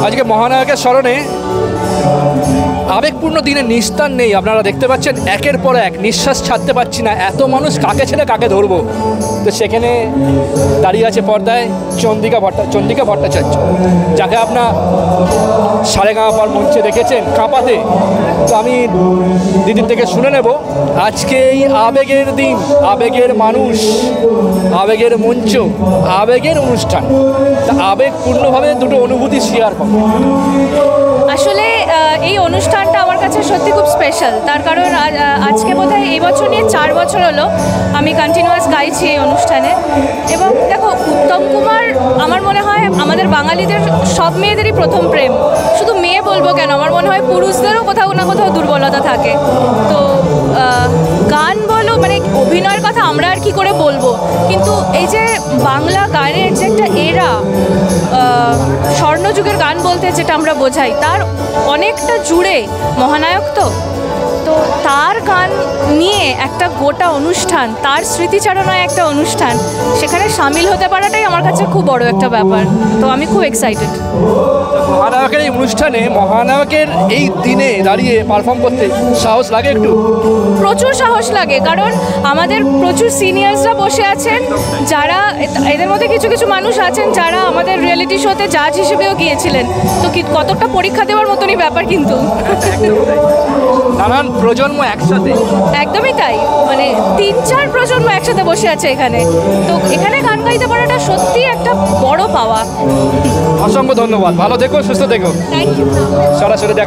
আজকে মহানায়কের স্মরণে আবেগপূর্ণ দিনে নিস্তার নেই। আপনারা দেখতে পাচ্ছেন একের পর এক, নিঃশ্বাস ছাড়তে পারছি না, এত মানুষ কাকে ছেড়ে কাকে ধরবো। তো সেখানে দাঁড়িয়ে আছে পর্দায় চন্দ্রিকা ভট্টাচার্য, যাকে আপনার সারেগামাপার মঞ্চে দেখেছেন কাঁপাতে। তো আমি দিদির থেকে শুনে নেব আজকে এই আবেগের দিন, আবেগের মানুষ, আবেগের মঞ্চ, আবেগের অনুষ্ঠান, তা আবেগপূর্ণভাবে দুটো অনুভূতি শেয়ার করো। আসলে এই অনুষ্ঠানটা আমার কাছে সত্যি খুব স্পেশাল, তার কারণ আজকে বোধহয় এই বছর নিয়ে 4 বছর হলো আমি কন্টিনিউয়াস গাইছি এই অনুষ্ঠানে। এবং দেখো, উত্তম কুমার আমার মনে হয় আমাদের বাঙালিদের সব মেয়েদেরই প্রথম প্রেম। শুধু মেয়ে বলবো কেন, আমার মনে হয় পুরুষদেরও কোথাও না কোথাও দুর্বলতা থাকে। তো গান বলো, মানে অভিনয়ের কথা আমরা আর কি করে বলবো, কিন্তু এই যে বাংলা গানের যে একটা এরা, স্বর্ণযুগের গান বলতে যেটা আমরা বোঝাই, তার অনেকটা জুড়ে মহানায়ক। তো তার গান নিয়ে একটা গোটা অনুষ্ঠান, তার স্মৃতিচারণায় একটা অনুষ্ঠান, সেখানে সামিল হতে পারাটাই আমার কাছে খুব বড় একটা ব্যাপার। তো আমি খুব এক্সাইটেড। মহানায়কের এই অনুষ্ঠানে, মহানায়কের এই দিনে দাঁড়িয়ে পারফর্ম করতে সাহস লাগে একটু? প্রচুর সাহস লাগে, কারণ আমাদের প্রচুর সিনিয়র্সরা বসে আছেন, যারা এদের মধ্যে কিছু কিছু মানুষ আছেন যারা আমাদের রিয়েলিটি শোতে জাজ হিসেবেও গিয়েছিলেন। তো কতটা পরীক্ষা দেওয়ার মতনই ব্যাপার কিন্তু। নানান প্রজন্ম একসাথে, একদমই তাই, মানে 3-4 প্রজন্ম একসাথে বসে আছে এখানে। তো এখানে গান গাইতে পারাটা সত্যি একটা বড় পাওয়া। অসংখ্য ধন্যবাদ, ভালো থেকো, সুস্থ থেকো। Thank you. সরাসরি দেখা।